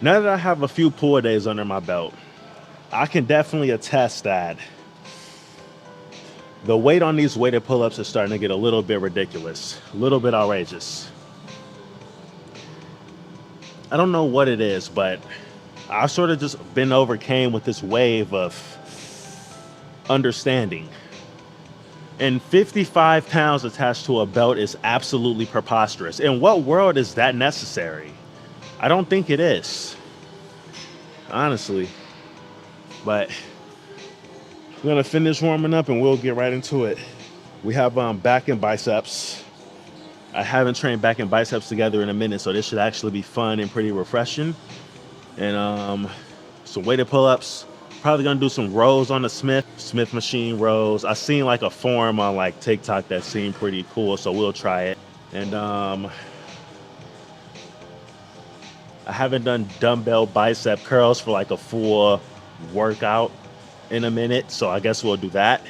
Now that I have a few pull days under my belt, I can definitely attest that the weight on these weighted pull-ups is starting to get a little bit ridiculous, a little bit outrageous. I don't know what it is, but I sort of just been overcame with this wave of understanding. And 55 pounds attached to a belt is absolutely preposterous. In what world is that necessary? I don't think it is, honestly. But we're gonna finish warming up and we'll get right into it. We have back and biceps. I haven't trained back and biceps together in a minute, so this should actually be fun and pretty refreshing. And some weighted pull-ups. Probably gonna do some rows on the Smith machine rows. I seen like a form on like TikTok that seemed pretty cool, so we'll try it. And I haven't done dumbbell bicep curls for like a full workout in a minute, so I guess we'll do that.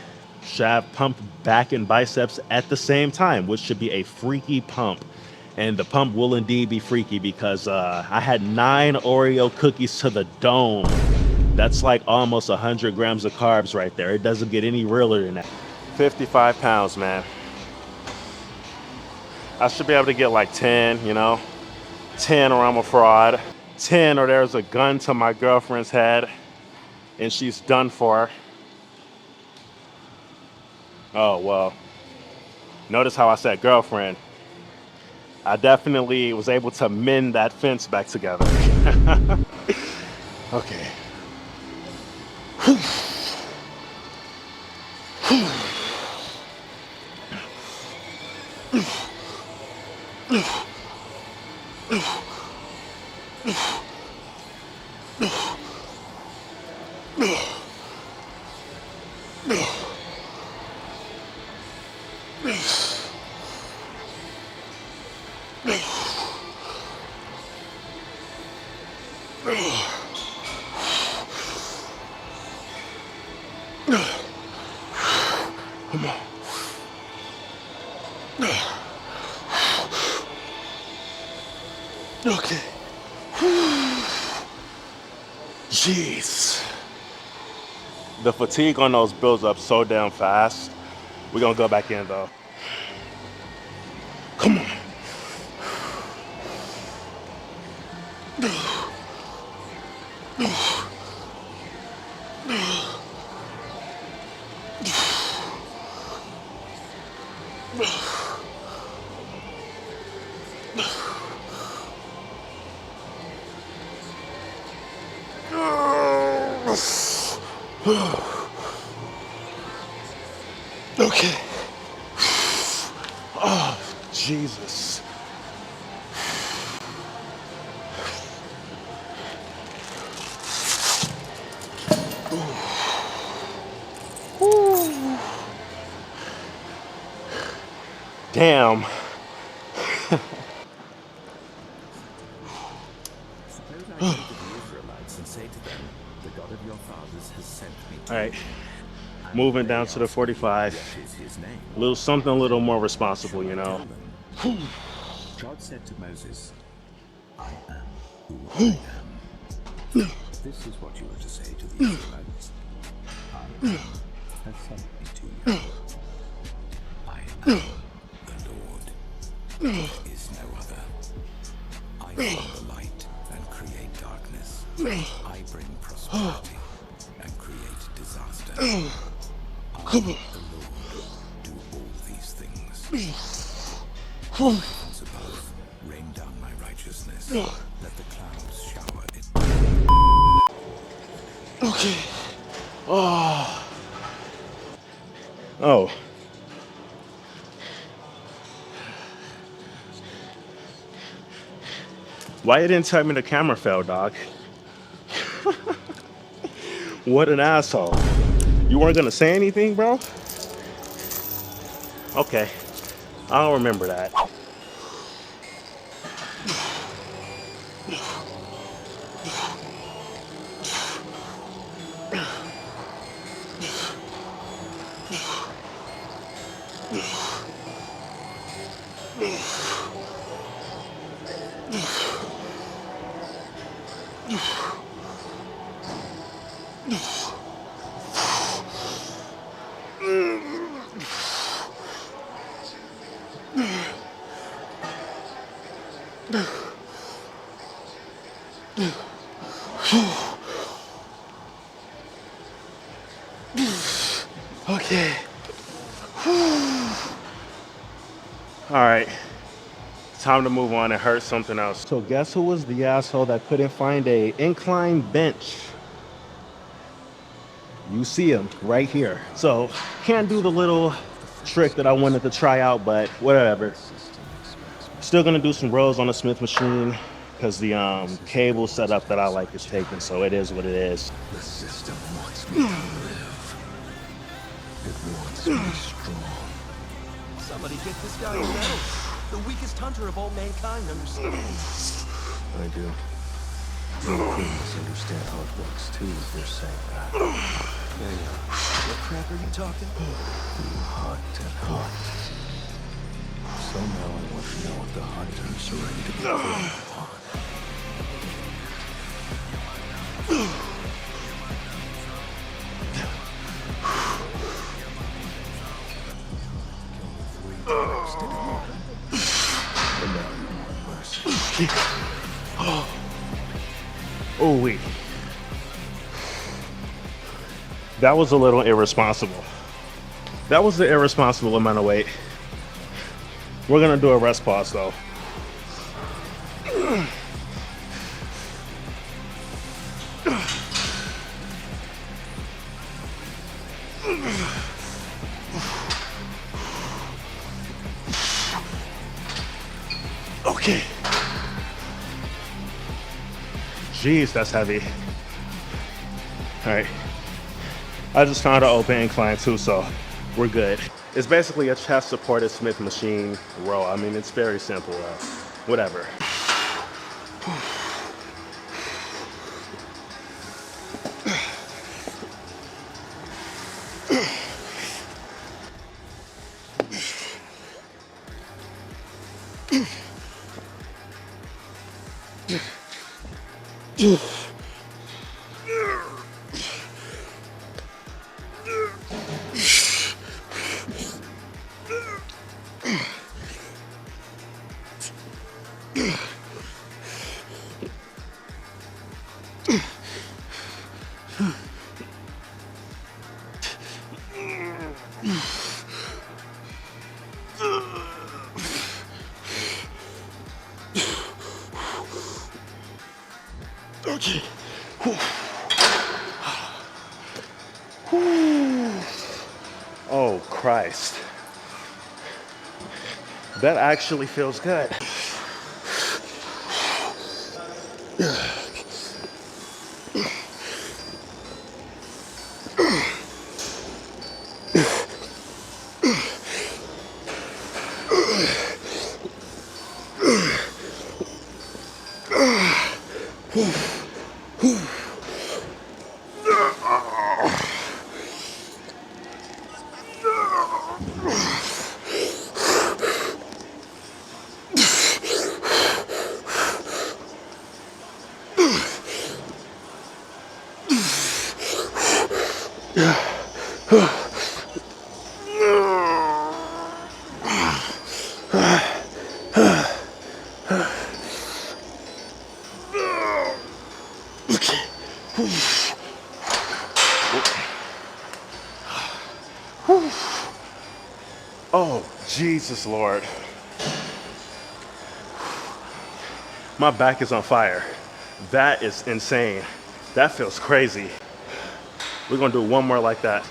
Should have pump back and biceps at the same time, which should be a freaky pump. And the pump will indeed be freaky because I had 9 Oreo cookies to the dome. That's like almost 100 grams of carbs right there. It doesn't get any realer than that. 55 pounds, man. I should be able to get like 10, 10 or I'm a fraud. 10 or there's a gun to my girlfriend's head and she's done for. Oh, well, notice how I said girlfriend. I definitely was able to mend that fence back together. Okay. Come on. Okay. Jeez. The fatigue on those builds up so damn fast. We're gonna go back in though. Come on. Okay. Oh, Jesus. Damn. Suppose I go to the Israelites and say to them, the God of your fathers has sent me to All right. you. And Moving they down to the ask me, 45. what is his name? A little something a little more responsible, Shall I tell them? God said to Moses, I am who I am. This is what you are to say to the Israelites. I am has sent me to you. I am the Lord. There is no other. I bring the light and create darkness. I bring prosperity and create disaster. I, the Lord, do all these things. Heavens above, rain down my righteousness. Let the clouds shower it. Okay. Oh. Oh. Why you didn't tell me the camera fell, dog? What an asshole. You weren't gonna say anything, bro? Okay. I don't remember that. Okay. All right. Time to move on and hurt something else. So guess who was the asshole that couldn't find a incline bench? You see him right here. So can't do the little trick that I wanted to try out, but whatever. Still gonna do some rows on the Smith machine because the cable setup that I like is taken, so it is what it is. The system wants me to live. It wants me strong. Somebody get this guy a medal. The weakest hunter of all mankind understands. I do. The humans understand how it works too, if they're saying that. What crap are you talking? You hunt and hunt. So now I want to know if the hunters are ready to be called upon. Killed 3 times, didn't you? And now you want mercy. Oh wait. That was a little irresponsible. That was the irresponsible amount of weight. We're gonna do a rest pause though. Okay. Jeez, that's heavy. All right. I just found an open incline too, so we're good. It's basically a chest supported Smith machine row. I mean, it's very simple, whatever. Okay. Oh, Christ. That actually feels good. Oh, Jesus Lord. My back is on fire. That is insane. That feels crazy. We're gonna do one more like that.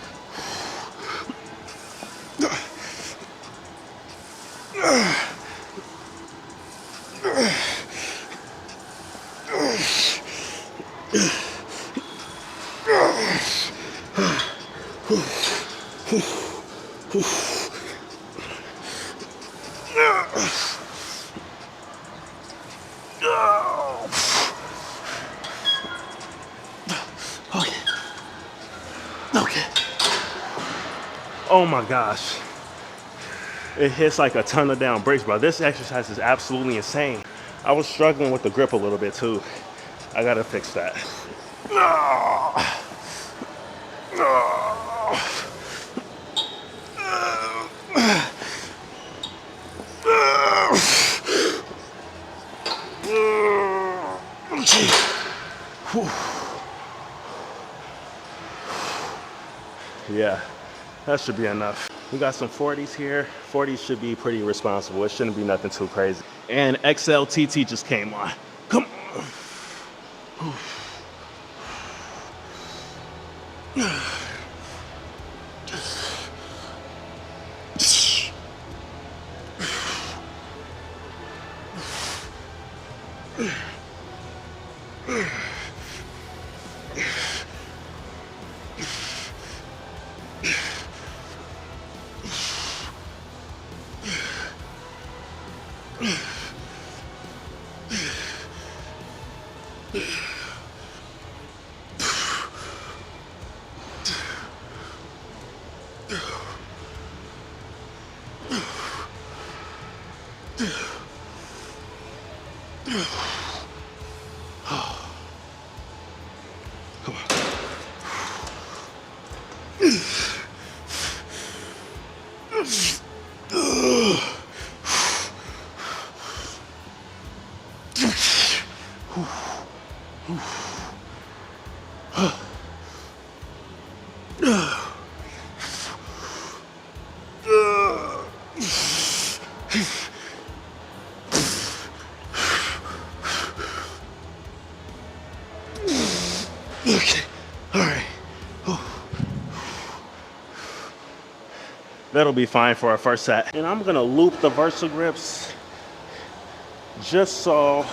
Okay. Oh my gosh. It hits like a ton of down bricks, bro. This exercise is absolutely insane. I was struggling with the grip a little bit too. I gotta fix that. Yeah, that should be enough. We got some 40s here. 40s should be pretty responsible. It shouldn't be nothing too crazy. And XLTT just came on. Come on. Okay, all right. That'll be fine for our first set. And I'm gonna loop the VersaGrips just so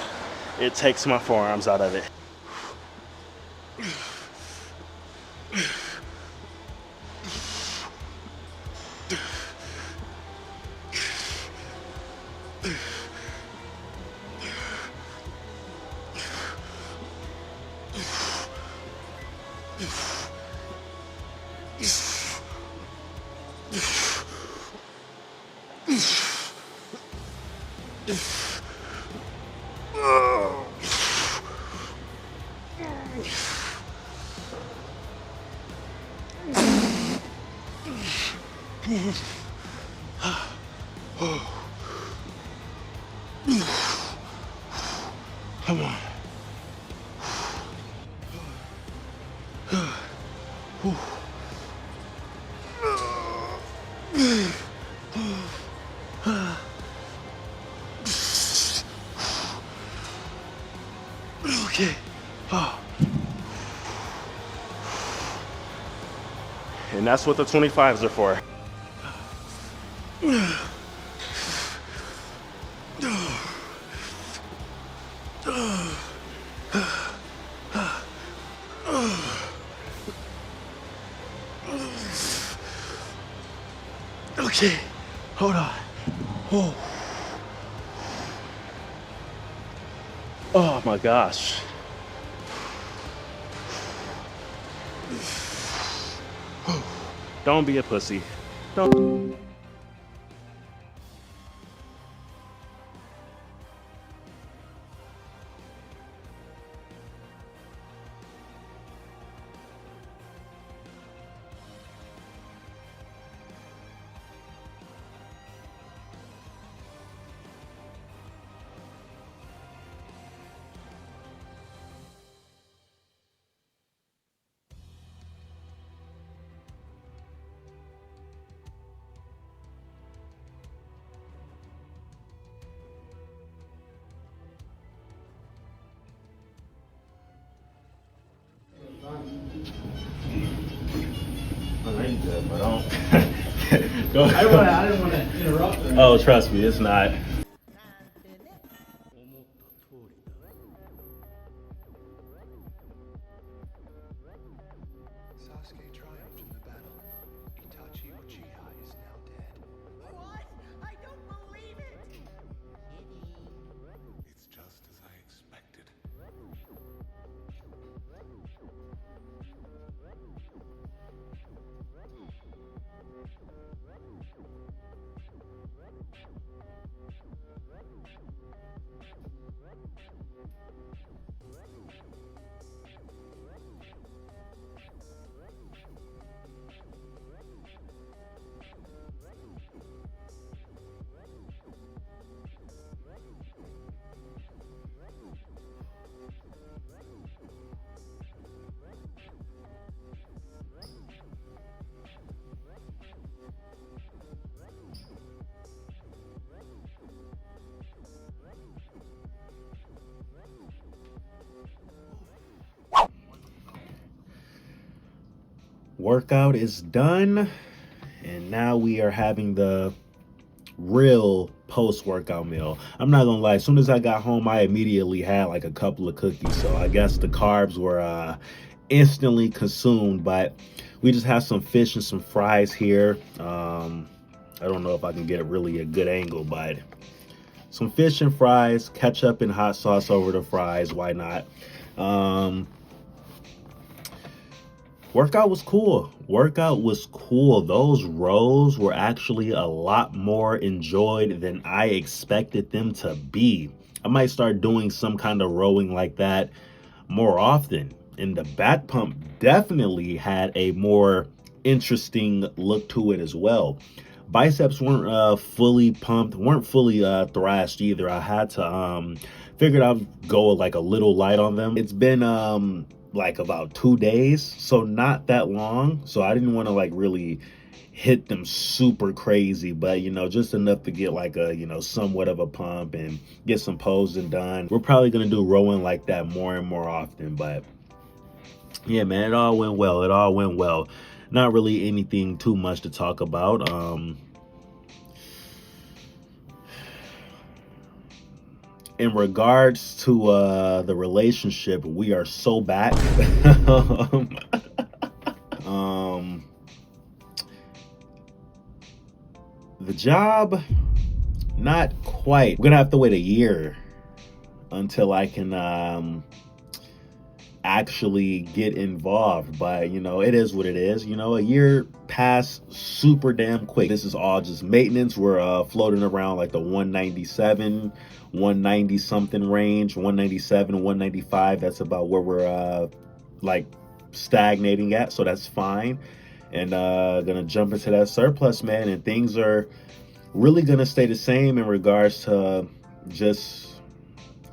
it takes my forearms out of it. Come on. Okay. And that's what the 25s are for. Okay, hold on. Oh. Oh my gosh. Don't be a pussy. Don't. I ain't good, but don't. Go. I didn't want to interrupt. Oh, trust me, it's not. Sasuke triumphed in the battle. Itachi Uchiha is now dead. What? I don't believe it! It's just as I expected. Workout is done, and now we are having the real post-workout meal. I'm not gonna lie, as soon as I got home, I immediately had like a couple of cookies, so I guess the carbs were instantly consumed. But we just have some fish and some fries here. I don't know if I can get really a good angle, but some fish and fries, ketchup and hot sauce over the fries, why not? Workout was cool. Workout was cool. Those rows were actually a lot more enjoyed than I expected them to be. I might start doing some kind of rowing like that more often. And the back pump definitely had a more interesting look to it as well. Biceps weren't fully pumped, weren't fully thrashed either. I had to figured I'd go like a little light on them. It's been like about 2 days, so not that long, so I didn't want to like really hit them super crazy, but you know, just enough to get like a, you know, somewhat of a pump and get some posing done. We're probably gonna do rowing like that more and more often, but yeah, man, it all went well. It all went well. Not really anything too much to talk about. In regards to the relationship, we are so back. The job, not quite. We're gonna have to wait a year until I can actually get involved, but you know, it is what it is. You know, a year passed super damn quick. This is all just maintenance. We're floating around like the 197, 190 something range, 197, 195. That's about where we're like stagnating at, so that's fine. And gonna jump into that surplus, man, and things are really gonna stay the same in regards to just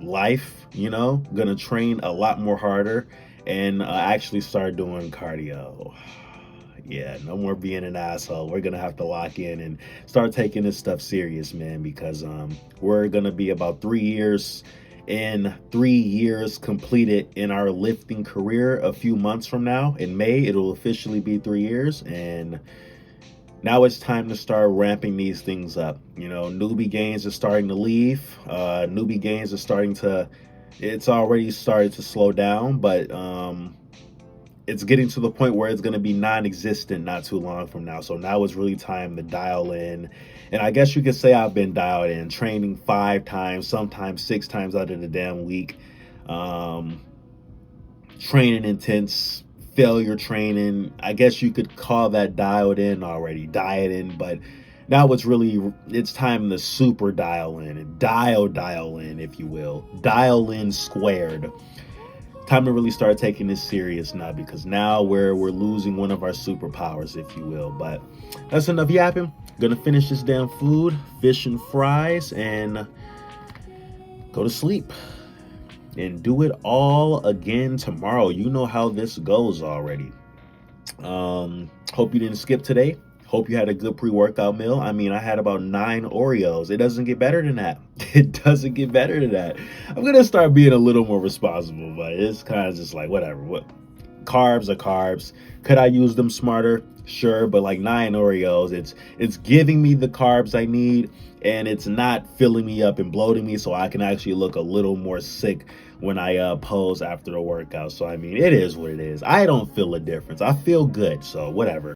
life. You know, gonna train a lot more harder and actually start doing cardio. Yeah, no more being an asshole. We're gonna have to lock in and start taking this stuff serious, man, because we're gonna be about 3 years in, 3 years completed in our lifting career a few months from now. In May, it'll officially be 3 years, and now it's time to start ramping these things up. You know, newbie gains are starting to leave. Newbie gains are starting to, it's already started to slow down, but it's getting to the point where it's going to be non-existent not too long from now. So now it's really time to dial in. And I guess you could say I've been dialed in, training 5 times, sometimes 6 times out of the damn week. Training intense, failure training. I guess you could call that dialed in already, dieting, but now it's time to super dial in and dial in, if you will. Dial in squared. Time to really start taking this serious now, because now we're losing one of our superpowers, if you will. But that's enough yapping. Gonna finish this damn food, fish and fries, and go to sleep. And do it all again tomorrow. You know how this goes already. Hope you didn't skip today. Hope you had a good pre-workout meal. I mean, I had about 9 Oreos. It doesn't get better than that. It doesn't get better than that. I'm going to start being a little more responsible, but it's kind of just like, whatever. What carbs are carbs. Could I use them smarter? Sure, but like 9 Oreos, it's giving me the carbs I need, and it's not filling me up and bloating me, so I can actually look a little more sick when I pose after the workout. So I mean, it is what it is. I don't feel a difference. I feel good, so whatever.